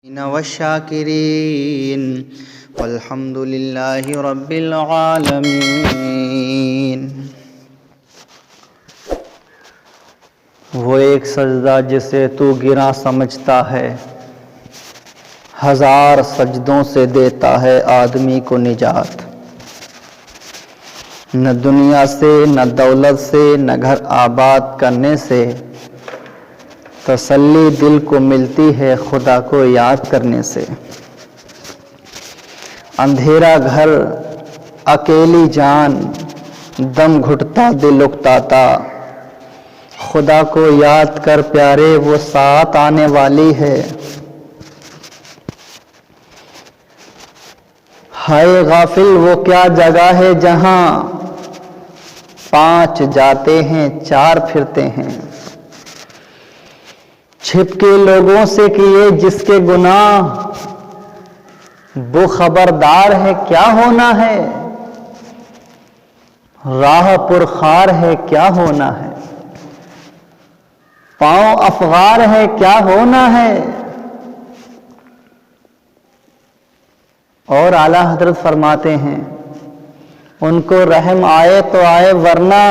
والشاکرین والحمد للہ رب العالمین۔ وہ ایک سجدہ جسے تو گراں سمجھتا ہے، ہزار سجدوں سے دیتا ہے آدمی کو نجات۔ نہ دنیا سے نہ دولت سے نہ گھر آباد کرنے سے تسلی دل کو ملتی ہے خدا کو یاد کرنے سے۔ اندھیرا گھر اکیلی جان دم گھٹتا دل اکتاتا، خدا کو یاد کر پیارے وہ ساتھ آنے والی ہے۔ ہائے غافل وہ کیا جگہ ہے جہاں 5 جاتے ہیں 4 پھرتے ہیں۔ چھپ کے لوگوں سے کیے جس کے گناہ، وہ خبردار ہے کیا ہونا ہے۔ راہ پرخار ہے کیا ہونا ہے، پاؤں افغار ہے کیا ہونا ہے۔ اور اعلیٰ حضرت فرماتے ہیں ان کو رحم آئے تو آئے ورنہ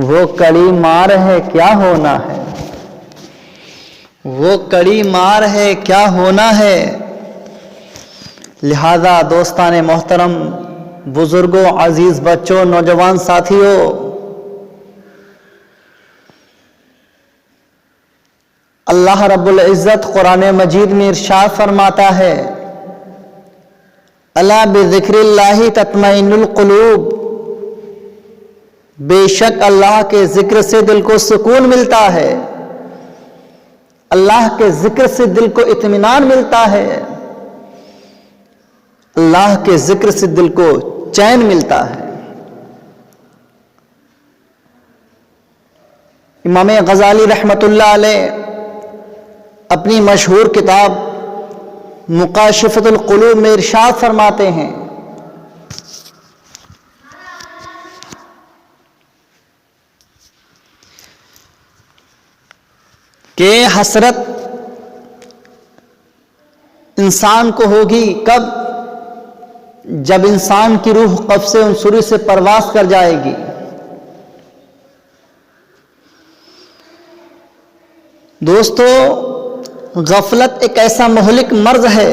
وہ کڑی مار ہے کیا ہونا ہے۔ وہ کڑی مار ہے کیا ہونا ہے۔ لہذا دوستان محترم، بزرگوں، عزیز بچوں، نوجوان ساتھیوں، اللہ رب العزت قرآن مجید میں ارشاد فرماتا ہے، الا بذکر اللہ تطمئن القلوب، بے شک اللہ کے ذکر سے دل کو سکون ملتا ہے، اللہ کے ذکر سے دل کو اطمینان ملتا ہے، اللہ کے ذکر سے دل کو چین ملتا ہے۔ امام غزالی رحمۃ اللہ علیہ اپنی مشہور کتاب مکاشفۃ القلوب میں ارشاد فرماتے ہیں کہ حسرت انسان کو ہوگی کب؟ جب انسان کی روح قفس عنصری سے پرواز کر جائے گی۔ دوستو، غفلت ایک ایسا مہلک مرض ہے،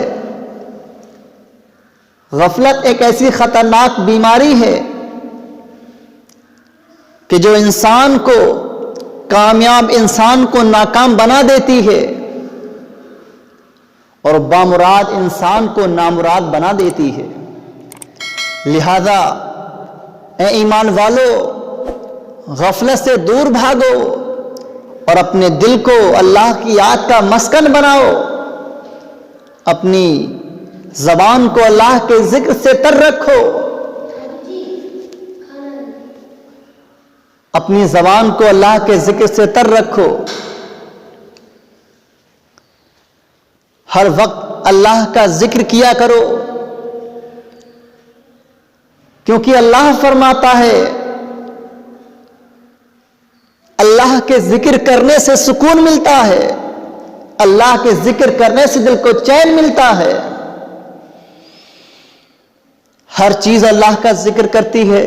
غفلت ایک ایسی خطرناک بیماری ہے کہ جو انسان کو، کامیاب انسان کو ناکام بنا دیتی ہے اور بامراد انسان کو نامراد بنا دیتی ہے۔ لہذا اے ایمان والو، غفلت سے دور بھاگو اور اپنے دل کو اللہ کی یاد کا مسکن بناؤ، اپنی زبان کو اللہ کے ذکر سے تر رکھو، اپنی زبان کو اللہ کے ذکر سے تر رکھو۔ ہر وقت اللہ کا ذکر کیا کرو، کیونکہ اللہ فرماتا ہے اللہ کے ذکر کرنے سے سکون ملتا ہے، اللہ کے ذکر کرنے سے دل کو چین ملتا ہے۔ ہر چیز اللہ کا ذکر کرتی ہے،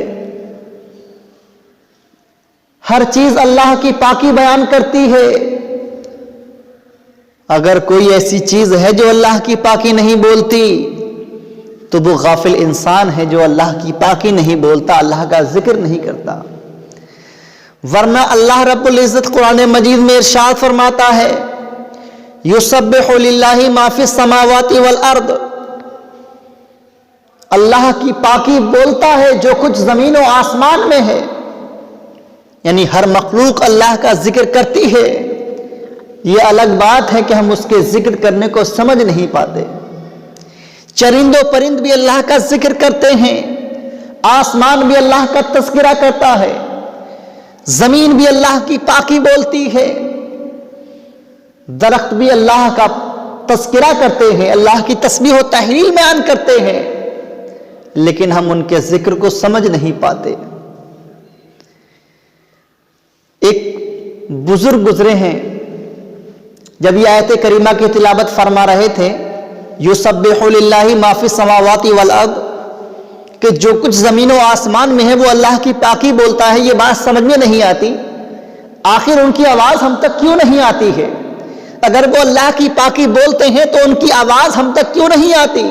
ہر چیز اللہ کی پاکی بیان کرتی ہے۔ اگر کوئی ایسی چیز ہے جو اللہ کی پاکی نہیں بولتی تو وہ غافل انسان ہے جو اللہ کی پاکی نہیں بولتا، اللہ کا ذکر نہیں کرتا۔ ورنہ اللہ رب العزت قرآن مجید میں ارشاد فرماتا ہے، یسبح للہ ما فی السماوات والارض، اللہ کی پاکی بولتا ہے جو کچھ زمین و آسمان میں ہے، یعنی ہر مخلوق اللہ کا ذکر کرتی ہے۔ یہ الگ بات ہے کہ ہم اس کے ذکر کرنے کو سمجھ نہیں پاتے۔ چرند و پرند بھی اللہ کا ذکر کرتے ہیں، آسمان بھی اللہ کا تذکرہ کرتا ہے، زمین بھی اللہ کی پاکی بولتی ہے، درخت بھی اللہ کا تذکرہ کرتے ہیں، اللہ کی تسبیح و تحلیل بیان کرتے ہیں، لیکن ہم ان کے ذکر کو سمجھ نہیں پاتے۔ ایک بزرگ گزرے ہیں جب یہ آیت کریمہ کی تلاوت فرما رہے تھے یسبح للہ ما فی السماوات والارض، کہ جو کچھ زمین و آسمان میں ہے وہ اللہ کی پاکی بولتا ہے، یہ بات سمجھ میں نہیں آتی آخر ان کی آواز ہم تک کیوں نہیں آتی ہے؟ اگر وہ اللہ کی پاکی بولتے ہیں تو ان کی آواز ہم تک کیوں نہیں آتی؟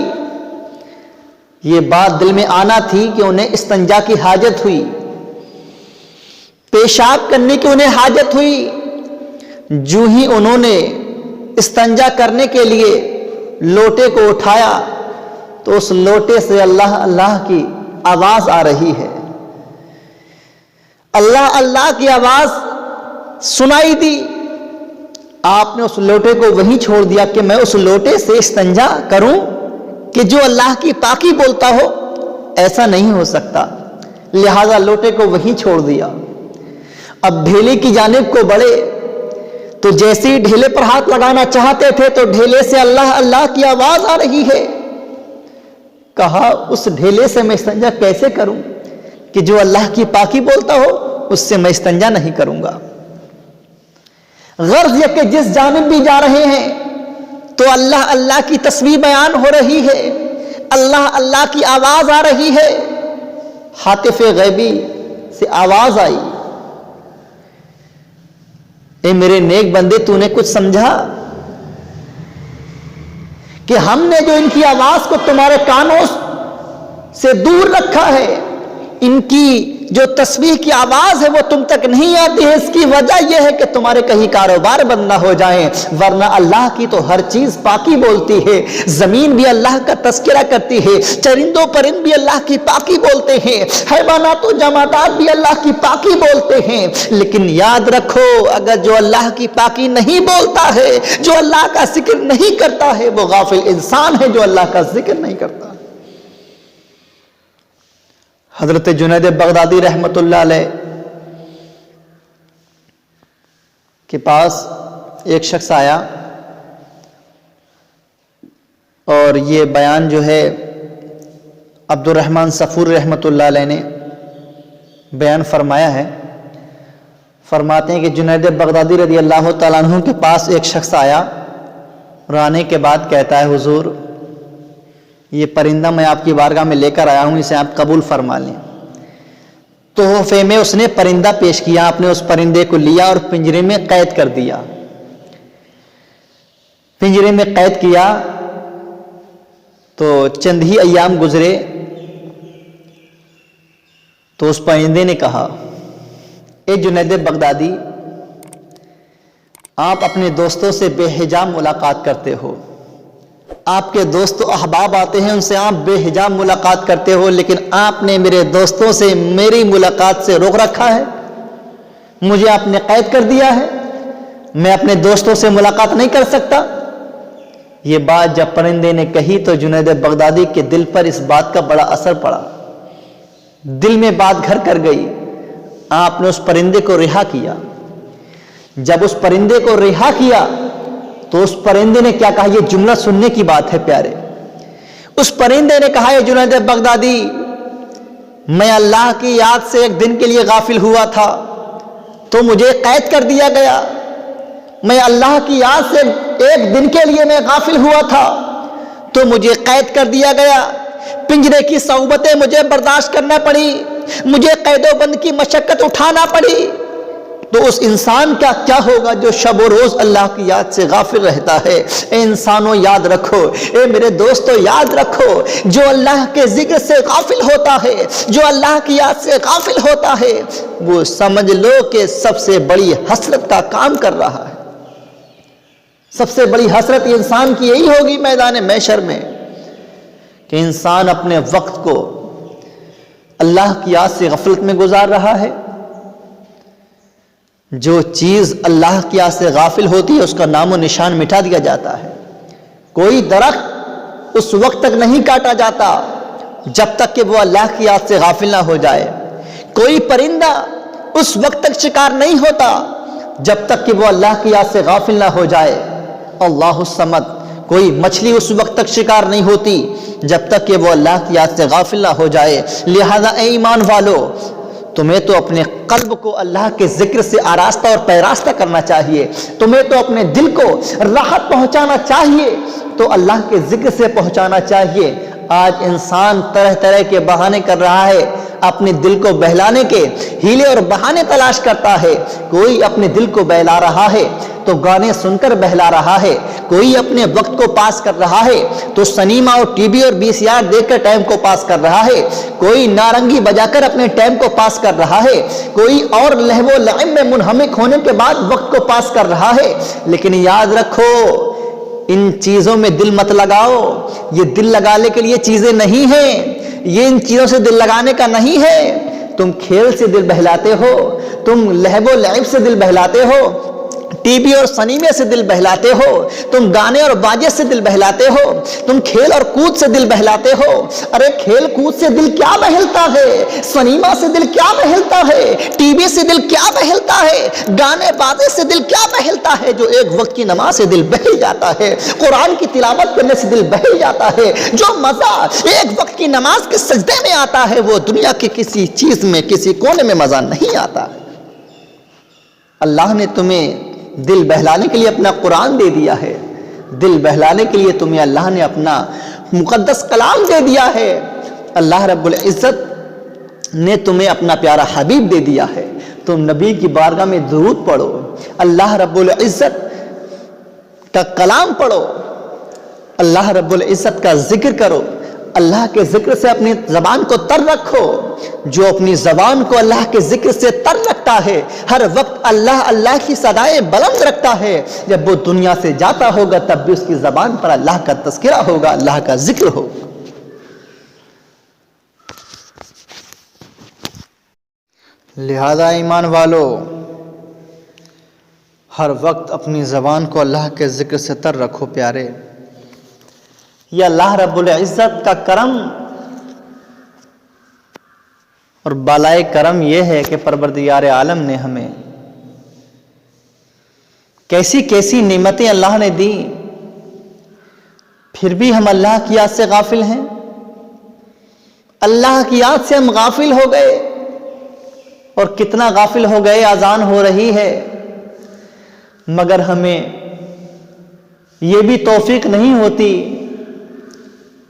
یہ بات دل میں آنا تھی کہ انہیں استنجا کی حاجت ہوئی، پیشاب کرنے کی انہیں حاجت ہوئی، جو ہی انہوں نے استنجا کرنے کے لیے لوٹے کو اٹھایا تو اس لوٹے سے اللہ اللہ کی آواز آ رہی ہے، اللہ اللہ کی آواز سنائی دی۔ آپ نے اس لوٹے کو وہیں چھوڑ دیا کہ میں اس لوٹے سے استنجا کروں کہ جو اللہ کی پاکی بولتا ہو، ایسا نہیں ہو سکتا، لہذا لوٹے کو وہیں چھوڑ دیا۔ اب ڈھیلے کی جانب کو بڑھے تو جیسے ہی ڈھیلے پر ہاتھ لگانا چاہتے تھے تو ڈھیلے سے اللہ اللہ کی آواز آ رہی ہے۔ کہا اس ڈھیلے سے میں استنجا کیسے کروں کہ جو اللہ کی پاکی بولتا ہو اس سے میں استنجا نہیں کروں گا۔ غرض یہ کہ جس جانب بھی جا رہے ہیں تو اللہ اللہ کی تسبیح بیان ہو رہی ہے، اللہ اللہ کی آواز آ رہی ہے۔ ہاتف غیبی سے آواز آئی، اے میرے نیک بندے تو نے کچھ سمجھا کہ ہم نے جو ان کی آواز کو تمہارے کانوں سے دور رکھا ہے، ان کی جو تسبیح کی آواز ہے وہ تم تک نہیں آتی ہے، اس کی وجہ یہ ہے کہ تمہارے کہیں کاروبار بند نہ ہو جائیں، ورنہ اللہ کی تو ہر چیز پاکی بولتی ہے، زمین بھی اللہ کا تذکرہ کرتی ہے، چرندوں پرند بھی اللہ کی پاکی بولتے ہیں، حیوانات و جمادات بھی اللہ کی پاکی بولتے ہیں، لیکن یاد رکھو اگر جو اللہ کی پاکی نہیں بولتا ہے، جو اللہ کا ذکر نہیں کرتا ہے، وہ غافل انسان ہے جو اللہ کا ذکر نہیں کرتا۔ حضرت جنید بغدادی رحمت اللہ علیہ کے پاس ایک شخص آیا اور یہ بیان جو ہے عبد الرحمن صفور رحمت اللہ علیہ نے بیان فرمایا ہے۔ فرماتے ہیں کہ جنید بغدادی رضی اللہ تعالیٰ عنہ کے پاس ایک شخص آیا اور آنے کے بعد کہتا ہے حضور یہ پرندہ میں آپ کی بارگاہ میں لے کر آیا ہوں، اسے آپ قبول فرما لیں۔ تحفے میں اس نے پرندہ پیش کیا، آپ نے اس پرندے کو لیا اور پنجرے میں قید کر دیا۔ پنجرے میں قید کیا تو چند ہی ایام گزرے تو اس پرندے نے کہا اے جنید بغدادی، آپ اپنے دوستوں سے بے حجاب ملاقات کرتے ہو، آپ کے دوست و احباب آتے ہیں ان سے آپ بے حجاب ملاقات کرتے ہو، لیکن آپ نے میرے دوستوں سے میری ملاقات سے روک رکھا ہے، مجھے آپ نے قید کر دیا ہے، میں اپنے دوستوں سے ملاقات نہیں کر سکتا۔ یہ بات جب پرندے نے کہی تو جنید بغدادی کے دل پر اس بات کا بڑا اثر پڑا، دل میں بات گھر کر گئی۔ آپ نے اس پرندے کو رہا کیا۔ جب اس پرندے کو رہا کیا تو اس پرندے نے کیا کہا، یہ جملہ سننے کی بات ہے پیارے۔ اس پرندے نے کہا اے جنید بغدادی، میں اللہ کی یاد سے ایک دن کے لیے غافل ہوا تھا تو مجھے قید کر دیا گیا، میں اللہ کی یاد سے ایک دن کے لیے میں غافل ہوا تھا تو مجھے قید کر دیا گیا، پنجرے کی صعوبتیں مجھے برداشت کرنا پڑی، مجھے قید و بند کی مشقت اٹھانا پڑی، تو اس انسان کا کیا ہوگا جو شب و روز اللہ کی یاد سے غافل رہتا ہے۔ اے انسانوں یاد رکھو، اے میرے دوستو یاد رکھو، جو اللہ کے ذکر سے غافل ہوتا ہے، جو اللہ کی یاد سے غافل ہوتا ہے، وہ سمجھ لو کہ سب سے بڑی حسرت کا کام کر رہا ہے۔ سب سے بڑی حسرت انسان کی یہی ہوگی میدان محشر میں کہ انسان اپنے وقت کو اللہ کی یاد سے غفلت میں گزار رہا ہے۔ جو چیز اللہ کی یاد سے غافل ہوتی ہے اس کا نام و نشان مٹا دیا جاتا ہے۔ کوئی درخت اس وقت تک نہیں کاٹا جاتا جب تک کہ وہ اللہ کی یاد سے غافل نہ ہو جائے، کوئی پرندہ اس وقت تک شکار نہیں ہوتا جب تک کہ وہ اللہ کی یاد سے غافل نہ ہو جائے۔ اللہ الصمد، کوئی مچھلی اس وقت تک شکار نہیں ہوتی جب تک کہ وہ اللہ کی یاد سے غافل نہ ہو جائے۔ لہذا اے ایمان والو، تمہیں تو اپنے قلب کو اللہ کے ذکر سے آراستہ اور پیراستہ کرنا چاہیے، تمہیں تو اپنے دل کو راحت پہنچانا چاہیے تو اللہ کے ذکر سے پہنچانا چاہیے۔ آج انسان طرح طرح کے بہانے کر رہا ہے، اپنے دل کو بہلانے کے ہیلے اور بہانے تلاش کرتا ہے۔ کوئی اپنے دل کو بہلا رہا ہے تو گانے سن کر بہلا رہا ہے، کوئی اپنے وقت کو پاس کر رہا ہے تو سنیما اور ٹی وی اور VCR دیکھ کر ٹائم کو پاس کر رہا ہے، کوئی نارنگی بجا کر اپنے ٹائم کو پاس کر رہا ہے، کوئی اور لہو و لعب میں منہمک ہونے کے بعد وقت کو پاس کر رہا ہے۔ لیکن یاد رکھو، ان چیزوں میں دل مت لگاؤ، یہ دل لگانے کے لیے چیزیں نہیں ہیں، یہ ان چیزوں سے دل لگانے کا نہیں ہے۔ تم کھیل سے دل بہلاتے ہو، تم لہو و لعب سے دل بہلاتے ہو، ٹی وی اور سنیمے سے دل بہلاتے ہو، تم گانے اور باجے سے دل بہلاتے ہو، تم کھیل اور کود سے دل بہلاتے ہو۔ ارے کھیل کود سے دل کیا بہلتا ہے، سنیما سے دل کیا بہلتا ہے، ٹی وی سے دل کیا بہلتا ہے، گانے بازے سے دل کیا بہلتا ہے؟ جو ایک وقت کی نماز سے دل بہل جاتا ہے، قرآن کی تلاوت کرنے سے دل بہل جاتا ہے، جو مزہ ایک وقت کی نماز کے سجدے میں آتا ہے وہ دنیا کی کسی چیز میں، کسی کونے میں مزہ نہیں آتا۔ اللہ نے تمہیں دل بہلانے کے لیے اپنا قرآن دے دیا ہے، دل بہلانے کے لیے تمہیں اللہ نے اپنا مقدس کلام دے دیا ہے، اللہ رب العزت نے تمہیں اپنا پیارا حبیب دے دیا ہے۔ تم نبی کی بارگاہ میں درود پڑھو، اللہ رب العزت کا کلام پڑھو، اللہ رب العزت کا ذکر کرو، اللہ کے ذکر سے اپنی زبان کو تر رکھو۔ جو اپنی زبان کو اللہ کے ذکر سے تر رکھتا ہے، ہر وقت اللہ اللہ کی صدائیں بلند رکھتا ہے، جب وہ دنیا سے جاتا ہوگا تب بھی اس کی زبان پر اللہ کا تذکرہ ہوگا، اللہ کا ذکر ہوگا۔ لہذا ایمان والو، ہر وقت اپنی زبان کو اللہ کے ذکر سے تر رکھو پیارے۔ یہ اللہ رب العزت کا کرم اور بالائے کرم یہ ہے کہ پروردگار عالم نے ہمیں کیسی کیسی نعمتیں اللہ نے دی، پھر بھی ہم اللہ کی یاد سے غافل ہیں، اللہ کی یاد سے ہم غافل ہو گئے۔ اور کتنا غافل ہو گئے، اذان ہو رہی ہے مگر ہمیں یہ بھی توفیق نہیں ہوتی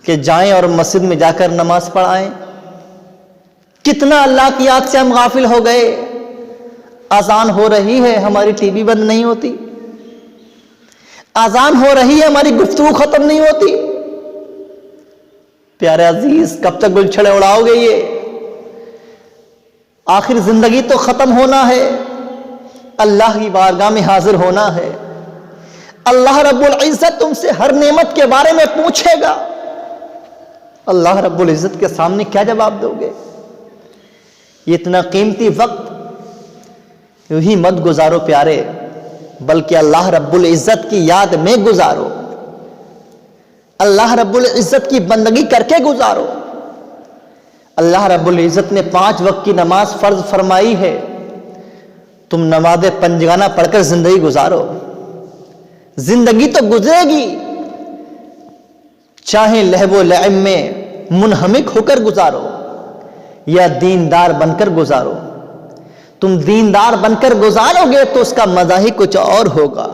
کہ جائیں اور مسجد میں جا کر نماز پڑھائیں۔ کتنا اللہ کی یاد سے ہم غافل ہو گئے، اذان ہو رہی ہے ہماری ٹی وی بند نہیں ہوتی، اذان ہو رہی ہے ہماری گفتگو ختم نہیں ہوتی۔ پیارے عزیز، کب تک گلچھڑے اڑاؤ گے؟ یہ آخر زندگی تو ختم ہونا ہے، اللہ کی بارگاہ میں حاضر ہونا ہے۔ اللہ رب العزت تم سے ہر نعمت کے بارے میں پوچھے گا، اللہ رب العزت کے سامنے کیا جواب دو گے؟ یہ اتنا قیمتی وقت یوں ہی مت گزارو پیارے، بلکہ اللہ رب العزت کی یاد میں گزارو، اللہ رب العزت کی بندگی کر کے گزارو۔ اللہ رب العزت نے 5 وقت کی نماز فرض فرمائی ہے، تم نماز پنجگانہ پڑھ کر زندگی گزارو، زندگی تو گزرے گی، چاہے لہو و لعب میں منہمک ہو کر گزارو یا دیندار بن کر گزارو۔ تم دیندار بن کر گزارو گے تو اس کا مزہ ہی کچھ اور ہوگا۔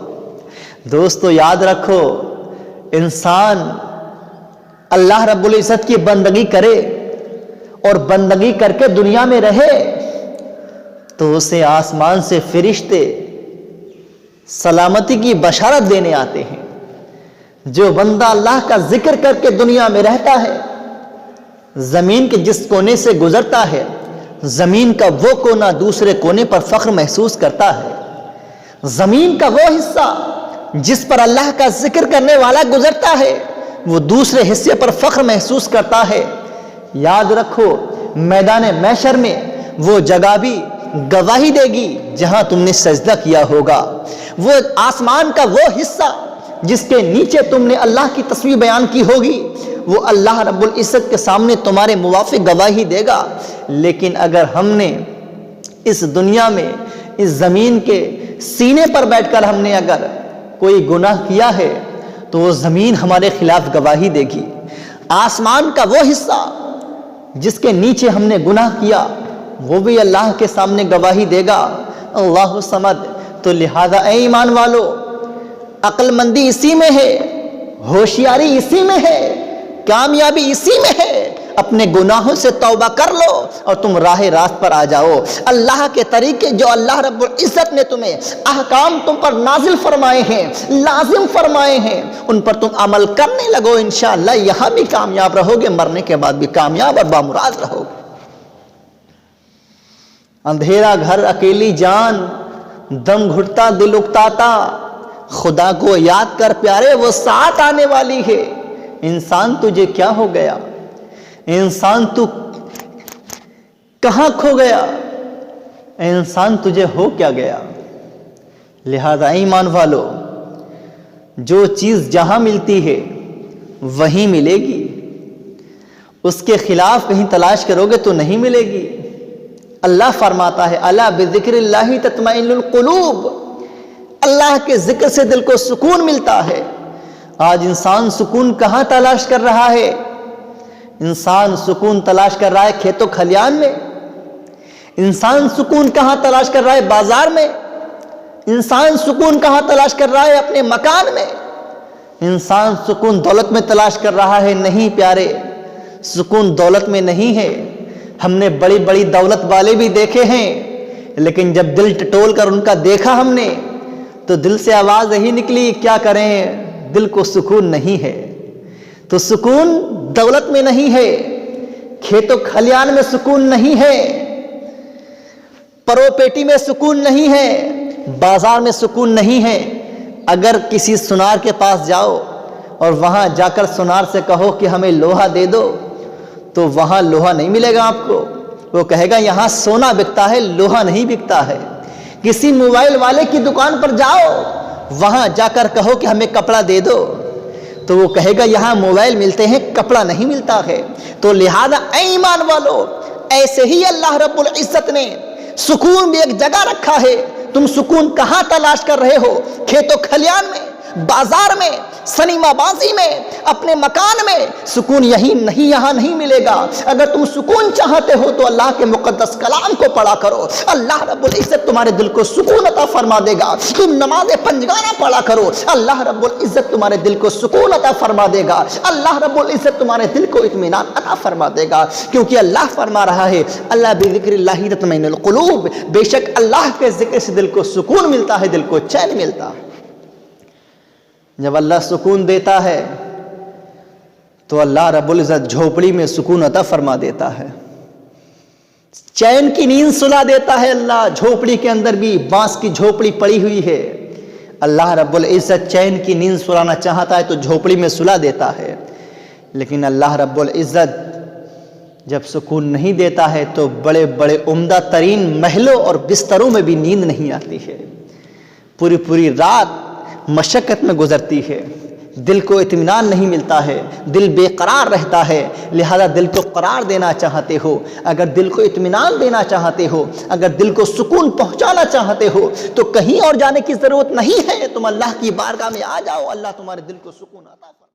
دوستو یاد رکھو، انسان اللہ رب العزت کی بندگی کرے اور بندگی کر کے دنیا میں رہے تو اسے آسمان سے فرشتے سلامتی کی بشارت دینے آتے ہیں۔ جو بندہ اللہ کا ذکر کر کے دنیا میں رہتا ہے، زمین کے جس کونے سے گزرتا ہے، زمین کا وہ کونا دوسرے کونے پر فخر محسوس کرتا ہے۔ زمین کا وہ حصہ جس پر اللہ کا ذکر کرنے والا گزرتا ہے، وہ دوسرے حصے پر فخر محسوس کرتا ہے۔ یاد رکھو، میدان محشر میں وہ جگہ بھی گواہی دے گی جہاں تم نے سجدہ کیا ہوگا۔ وہ آسمان کا وہ حصہ جس کے نیچے تم نے اللہ کی تصویر بیان کی ہوگی، وہ اللہ رب العزت کے سامنے تمہارے موافق گواہی دے گا۔ لیکن اگر ہم نے اس دنیا میں اس زمین کے سینے پر بیٹھ کر ہم نے اگر کوئی گناہ کیا ہے تو وہ زمین ہمارے خلاف گواہی دے گی۔ آسمان کا وہ حصہ جس کے نیچے ہم نے گناہ کیا، وہ بھی اللہ کے سامنے گواہی دے گا اللہ سمد۔ تو لہذا اے ایمان والو، عقل مندی اسی میں ہے، ہوشیاری اسی میں ہے، کامیابی اسی میں ہے۔ اپنے گناہوں سے توبہ کر لو اور تم راہ راست پر آ جاؤ۔ اللہ کے طریقے جو اللہ رب العزت نے تمہیں احکام تم پر نازل فرمائے ہیں، لازم فرمائے ہیں، ان پر تم عمل کرنے لگو، انشاءاللہ یہاں بھی کامیاب رہو گے، مرنے کے بعد بھی کامیاب اور بامراد رہو گے۔ اندھیرا گھر اکیلی جان، دم گھٹتا دل اکتاتا، خدا کو یاد کر پیارے وہ ساتھ آنے والی ہے۔ انسان تجھے کیا ہو گیا؟ انسان تو کہاں کھو گیا؟ انسان تجھے ہو کیا گیا؟ لہذا ایمان والو، جو چیز جہاں ملتی ہے وہیں ملے گی، اس کے خلاف کہیں تلاش کرو گے تو نہیں ملے گی۔ اللہ فرماتا ہے الا بذکر اللہ تطمئن القلوب، اللہ کے ذکر سے دل کو سکون ملتا ہے۔ آج انسان سکون کہاں تلاش کر رہا ہے؟ انسان سکون تلاش کر رہا ہے کھیتوں کھلیان میں، انسان سکون کہاں تلاش کر رہا ہے؟ بازار میں۔ انسان سکون کہاں تلاش کر رہا ہے؟ اپنے مکان میں۔ انسان سکون دولت میں تلاش کر رہا ہے؟ نہیں پیارے، سکون دولت میں نہیں ہے۔ ہم نے بڑی بڑی دولت والے بھی دیکھے ہیں، لیکن جب دل ٹٹول کر ان کا دیکھا ہم نے تو دل سے آواز یہی نکلی، کیا کریں، دل کو سکون نہیں ہے۔ تو سکون دولت میں نہیں ہے، کھیتوں کھلیان میں سکون نہیں ہے، پروپیٹی میں سکون نہیں ہے، بازار میں سکون نہیں ہے۔ اگر کسی سنار کے پاس جاؤ اور وہاں جا کر سنار سے کہو کہ ہمیں لوہا دے دو، تو وہاں لوہا نہیں ملے گا آپ کو، وہ کہے گا یہاں سونا بکتا ہے، لوہا نہیں بکتا ہے۔ کسی موبائل والے کی دکان پر جاؤ، وہاں جا کر کہو کہ ہمیں کپڑا دے دو، تو وہ کہے گا یہاں موبائل ملتے ہیں، کپڑا نہیں ملتا ہے۔ تو لہذا اے ایمان والو، ایسے ہی اللہ رب العزت نے سکون بھی ایک جگہ رکھا ہے۔ تم سکون کہاں تلاش کر رہے ہو؟ کھیتوں کھلیان میں، بازار میں، سنیما بازی میں، اپنے مکان میں۔ سکون یہاں نہیں ملے گا۔ اگر تم سکون چاہتے ہو تو اللہ کے مقدس کلام کو پڑھا کرو، اللہ رب العزت تمہارے دل کو سکون عطا فرما دے گا۔ تم نماز پنجگانہ پڑھا کرو، اللہ رب العزت تمہارے دل کو سکون عطا فرما دے گا، اللہ رب العزت تمہارے دل کو اطمینان عطا فرما دے گا۔ کیونکہ اللہ فرما رہا ہے اللہ بذکر اللہ تطمئن القلوب، بے شک اللہ کے ذکر سے دل کو سکون ملتا ہے، دل کو چین ملتا ہے۔ جب اللہ سکون دیتا ہے تو اللہ رب العزت جھوپڑی میں سکون عطا فرما دیتا ہے، چین کی نیند سلا دیتا ہے۔ اللہ جھوپڑی کے اندر بھی بانس کی جھوپڑی پڑی ہوئی ہے، اللہ رب العزت چین کی نیند سلانا چاہتا ہے تو جھوپڑی میں سلا دیتا ہے۔ لیکن اللہ رب العزت جب سکون نہیں دیتا ہے تو بڑے بڑے عمدہ ترین محلوں اور بستروں میں بھی نیند نہیں آتی ہے، پوری پوری رات مشقت میں گزرتی ہے، دل کو اطمینان نہیں ملتا ہے، دل بے قرار رہتا ہے۔ لہذا دل کو قرار دینا چاہتے ہو، اگر دل کو اطمینان دینا چاہتے ہو، اگر دل کو سکون پہنچانا چاہتے ہو تو کہیں اور جانے کی ضرورت نہیں ہے، تم اللہ کی بارگاہ میں آ جاؤ، اللہ تمہارے دل کو سکون عطا فرمائے۔